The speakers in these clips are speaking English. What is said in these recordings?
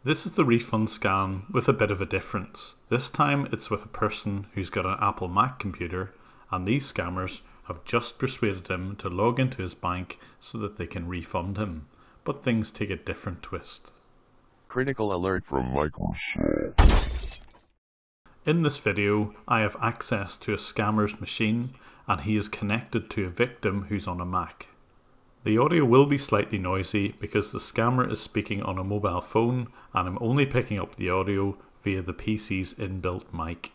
This is the refund scam with a bit of a difference. This time it's with a person who's got an Apple Mac computer, and these scammers have just persuaded him to log into his bank so that they can refund him. But things take a different twist. Critical alert from Microsoft. In this video, I have access to a scammer's machine, and he is connected to a victim who's on a Mac. The audio will be slightly noisy because the scammer is speaking on a mobile phone, and I'm only picking up the audio via the PC's inbuilt mic.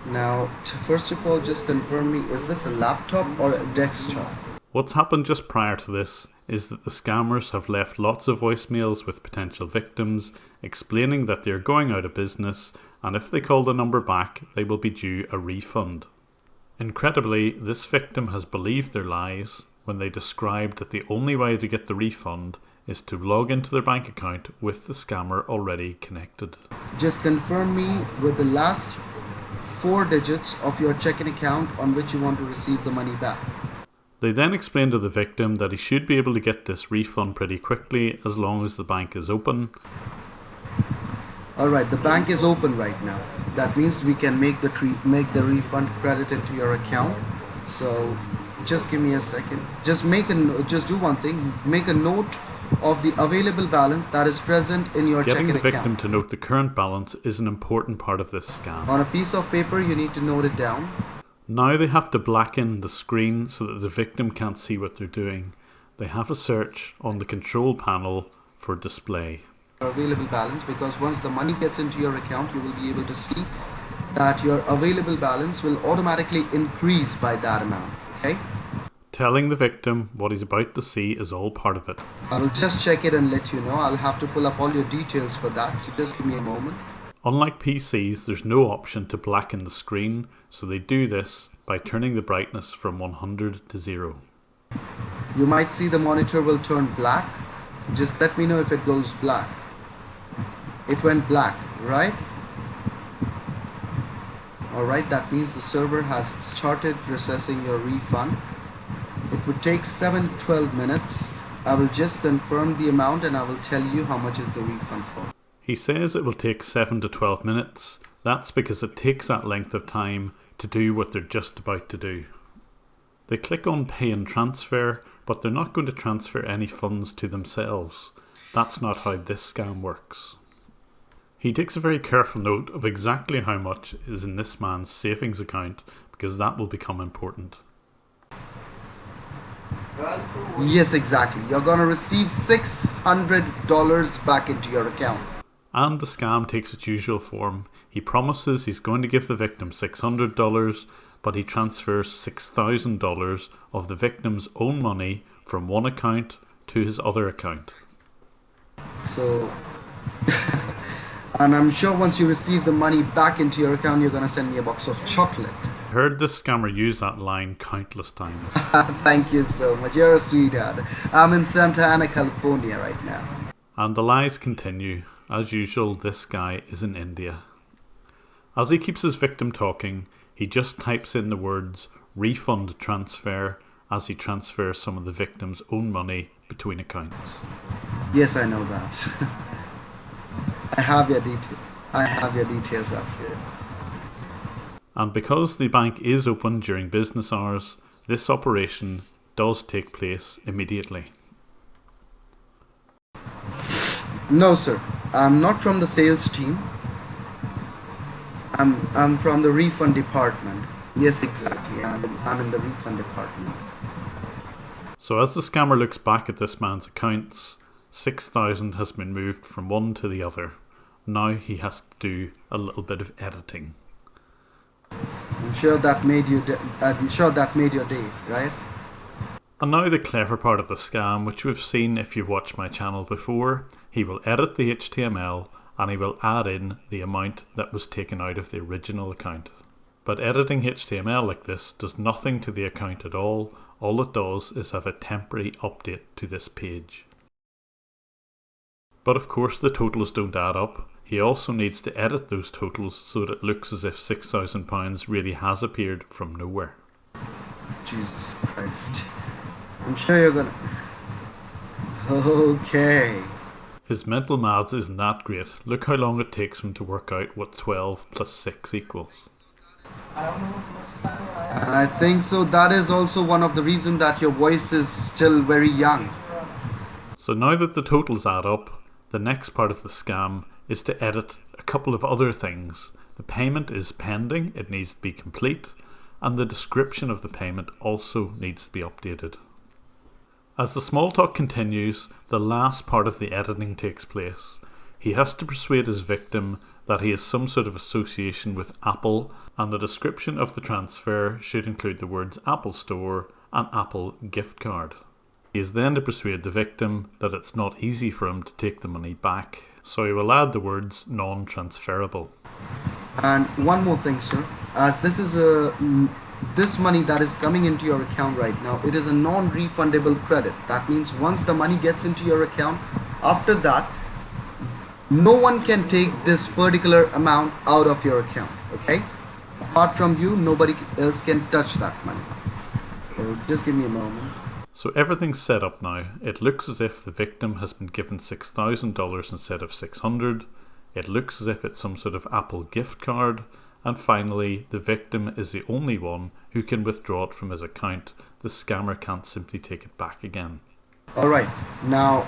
Now, first of all, just confirm me, is this a laptop or a desktop? What's happened just prior to this is that the scammers have left lots of voicemails with potential victims explaining that they're going out of business, and if they call the number back, they will be due a refund. Incredibly, this victim has believed their lies when they described that the only way to get the refund is to log into their bank account with the scammer already connected. Just confirm me with the last 4 digits of your checking account on which you want to receive the money back. They then explained to the victim that he should be able to get this refund pretty quickly as long as the bank is open. Alright, the bank is open right now. That means we can make the refund credit into your account. So just give me a second. Just do one thing. Make a note of the available balance that is present in your checking account. Getting the victim to note the current balance is an important part of this scam. On a piece of paper, you need to note it down. Now they have to blacken the screen so that the victim can't see what they're doing. They have a search on the control panel for display. Available balance, because once the money gets into your account, you will be able to see that your available balance will automatically increase by that amount. Okay? Telling the victim what he's about to see is all part of it. I will just check it and let you know. I'll have to pull up all your details for that, so just give me a moment. Unlike PCs, there's no option to blacken the screen, so they do this by turning the brightness from 100 to 0. You might see the monitor will turn black. Just let me know if it goes black. It went black, right? Alright, that means the server has started processing your refund. It would take 7-12 minutes. I will just confirm the amount and I will tell you how much is the refund for. He says it will take 7 to 12 minutes. That's because it takes that length of time to do what they're just about to do. They click on pay and transfer, but they're not going to transfer any funds to themselves. That's not how this scam works. He takes a very careful note of exactly how much is in this man's savings account, because that will become important. Yes, exactly. You're gonna receive $600 back into your account. And the scam takes its usual form. He promises he's going to give the victim $600, but he transfers $6,000 of the victim's own money from one account to his other account. So, and I'm sure once you receive the money back into your account, you're gonna send me a box of chocolate. I heard this scammer use that line countless times. Thank you so much. You're a sweetheart. I'm in Santa Ana, California right now. And the lies continue. As usual, this guy is in India. As he keeps his victim talking, he just types in the words refund transfer as he transfers some of the victim's own money between accounts. Yes, I know that. I have your details up here. And because the bank is open during business hours, this operation does take place immediately. No, sir. I'm not from the sales team. I'm from the refund department. Yes, exactly. I'm in the refund department. So as the scammer looks back at this man's accounts, 6,000 has been moved from one to the other. Now he has to do a little bit of editing. I'm sure that made your day, right? And now the clever part of the scam, which we've seen if you've watched my channel before. He will edit the HTML and he will add in the amount that was taken out of the original account. But editing HTML like this does nothing to the account at all. All it does is have a temporary update to this page. But of course the totals don't add up. He also needs to edit those totals so that it looks as if £6,000 really has appeared from nowhere. Jesus Christ. I'm sure you're gonna... Okay. His mental maths isn't that great. Look how long it takes him to work out what 12 plus 6 equals. And I think so that is also one of the reasons that your voice is still very young. So now that the totals add up, the next part of the scam is to edit a couple of other things. The payment is pending, it needs to be complete, and the description of the payment also needs to be updated. As the small talk continues, the last part of the editing takes place. He has to persuade his victim that he has some sort of association with Apple, and the description of the transfer should include the words Apple Store and Apple gift card. He is then to persuade the victim that it's not easy for him to take the money back, so he will add the words non-transferable. And one more thing, sir, as this is this money that is coming into your account right now, it is a non-refundable credit. That means once the money gets into your account, after that no one can take this particular amount out of your account, okay? Apart from you, nobody else can touch that money. So just give me a moment. So everything's set up now. It looks as if the victim has been given $6,000 instead of $600. It looks as if it's some sort of Apple gift card. And finally, the victim is the only one who can withdraw it from his account. The scammer can't simply take it back again. Alright, now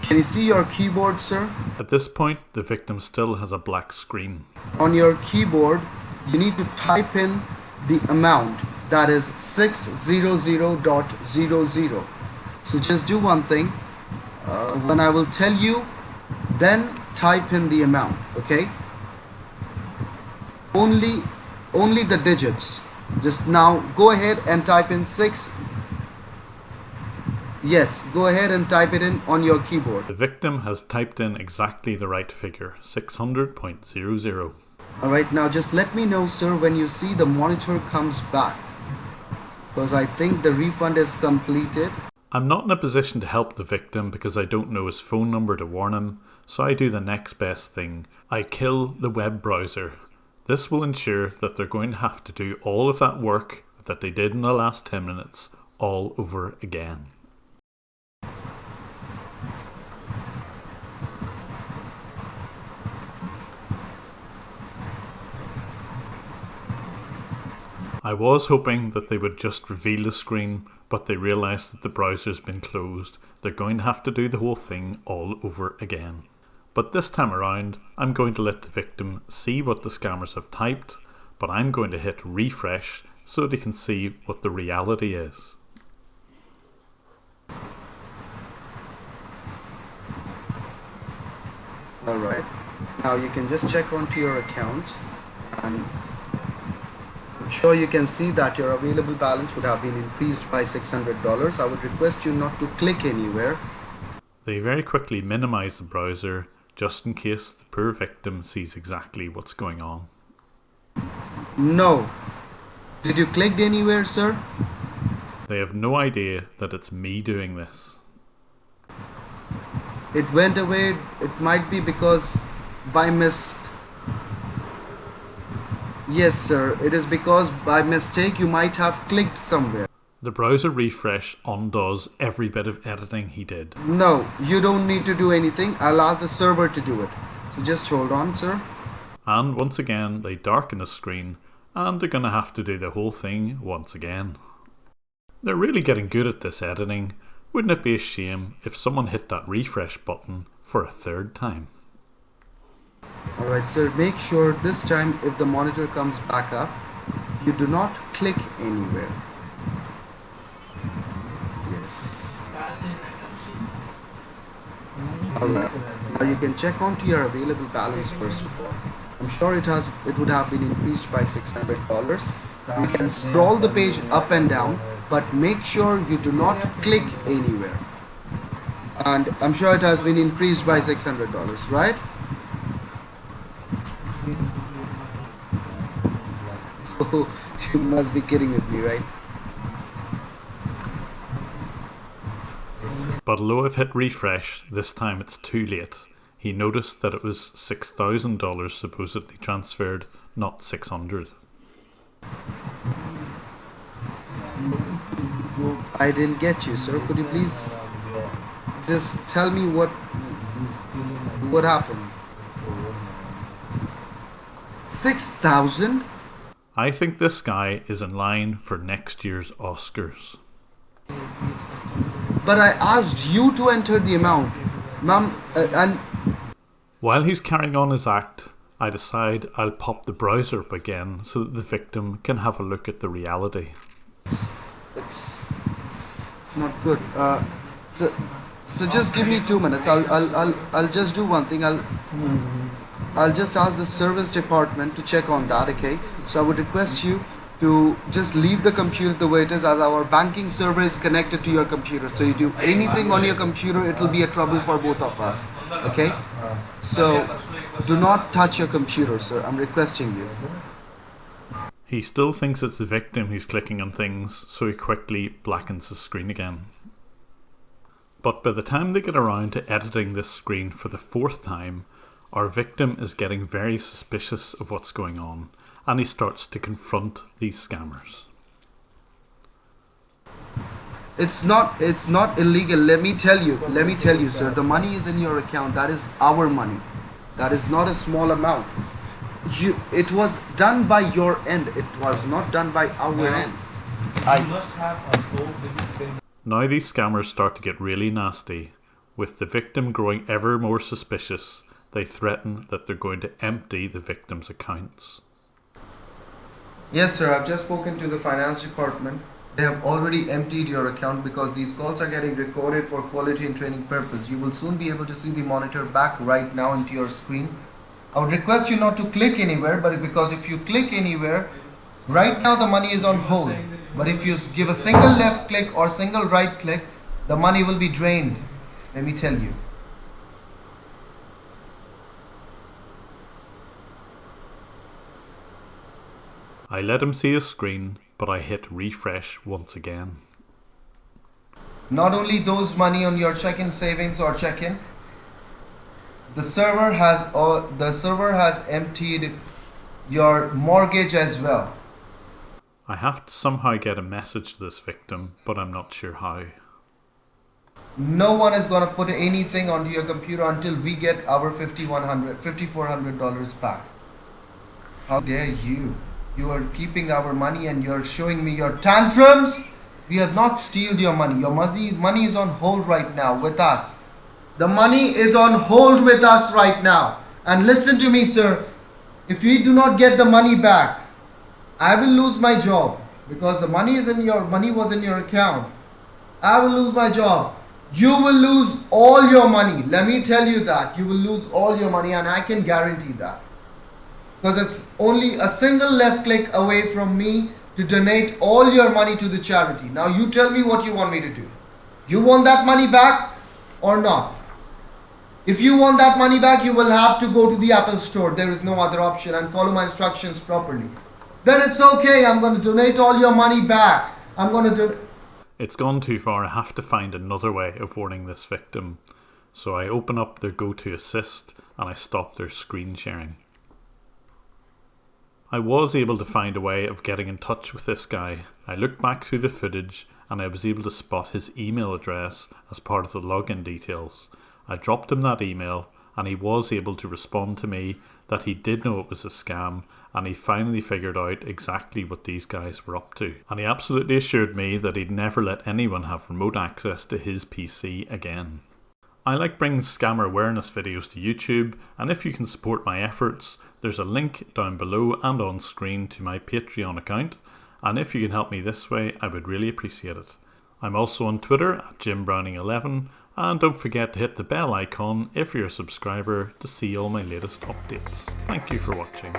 can you see your keyboard, sir? At this point, the victim still has a black screen. On your keyboard, you need to type in the amount, that is 600.00. So just do one thing. When I will tell you, then type in the amount, okay? Only the digits. Just now go ahead and type in 6. Yes, go ahead and type it in on your keyboard. The victim has typed in exactly the right figure, 600.00. Alright, now just let me know, sir, when you see the monitor comes back, because I think the refund is completed. I'm not in a position to help the victim because I don't know his phone number to warn him, so I do the next best thing. I kill the web browser. This will ensure that they're going to have to do all of that work that they did in the last 10 minutes all over again. I was hoping that they would just reveal the screen, but they realised that the browser's been closed. They're going to have to do the whole thing all over again. But this time around, I'm going to let the victim see what the scammers have typed, but I'm going to hit refresh so they can see what the reality is. Alright, now you can just check onto your account, and I'm sure you can see that your available balance would have been increased by $600. I would request you not to click anywhere. They very quickly minimise the browser just in case the poor victim sees exactly what's going on. No. Did you click anywhere, sir? They have no idea that it's me doing this. It went away. It might be because by mistake. Yes, sir. It is because by mistake you might have clicked somewhere. The browser refresh undoes every bit of editing he did. No, you don't need to do anything. I'll ask the server to do it. So just hold on, sir. And once again, they darken the screen, and they're going to have to do the whole thing once again. They're really getting good at this editing. Wouldn't it be a shame if someone hit that refresh button for a third time? Alright, sir. Make sure this time if the monitor comes back up, you do not click anywhere. Yes. Alright. Now you can check onto your available balance first of all. I'm sure it would have been increased by $600. You can scroll the page up and down, but make sure you do not click anywhere. And I'm sure it has been increased by $600, right? Oh, you must be kidding with me, right? But although I've hit refresh, this time it's too late. He noticed that it was $6,000 supposedly transferred, not $600. I didn't get you, sir. Could you please just tell me What happened? 6,000? I think this guy is in line for next year's Oscars. But I asked you to enter the amount. Ma'am, and While he's carrying on his act, I decide I'll pop the browser up again so that the victim can have a look at the reality. it's not good. So just give me 2 minutes. I'll just do one thing. I'll just ask the service department to check on that, okay? So I would request you to just leave the computer the way it is, as our banking server is connected to your computer. So you do anything on your computer, it will be a trouble for both of us, okay? So do not touch your computer, sir. I'm requesting you. He still thinks it's the victim who's clicking on things, so he quickly blackens the screen again. But by the time they get around to editing this screen for the 4th time, our victim is getting very suspicious of what's going on, and he starts to confront these scammers. It's not illegal. Let me tell you, sir. The money is in your account. That is our money. That is not a small amount. It was done by your end. It was not done by our end. Now these scammers start to get really nasty. With the victim growing ever more suspicious, they threaten that they're going to empty the victim's accounts. Yes, sir. I've just spoken to the finance department. They have already emptied your account because these calls are getting recorded for quality and training purpose. You will soon be able to see the monitor back right now into your screen. I would request you not to click anywhere, but because if you click anywhere, right now the money is on hold. But if you give a single left click or single right click, the money will be drained. Let me tell you. I let him see his screen, but I hit refresh once again. Not only those money on your check-in savings or check-in, the server has emptied your mortgage as well. I have to somehow get a message to this victim, but I'm not sure how. No one is going to put anything onto your computer until we get our $5,400 back. How dare you? You are keeping our money and you're showing me your tantrums. We have not stealed your money. Your money is on hold right now with us. The money is on hold with us right now. And listen to me, sir. If we do not get the money back, I will lose my job because the money was in your account. I will lose my job. You will lose all your money. Let me tell you that. You will lose all your money, and I can guarantee that. Because it's only a single left click away from me to donate all your money to the charity. Now you tell me what you want me to do. You want that money back or not? If you want that money back, you will have to go to the Apple store. There is no other option, and follow my instructions properly. Then it's okay. I'm going to donate all your money back. It's gone too far. I have to find another way of warning this victim. So I open up their GoToAssist and I stop their screen sharing. I was able to find a way of getting in touch with this guy. I looked back through the footage and I was able to spot his email address as part of the login details. I dropped him that email and he was able to respond to me that he did know it was a scam, and he finally figured out exactly what these guys were up to. And he absolutely assured me that he'd never let anyone have remote access to his PC again. I like bringing scammer awareness videos to YouTube, and if you can support my efforts, there's a link down below and on screen to my Patreon account, and if you can help me this way, I would really appreciate it. I'm also on Twitter at JimBrowning11, and don't forget to hit the bell icon if you're a subscriber to see all my latest updates. Thank you for watching.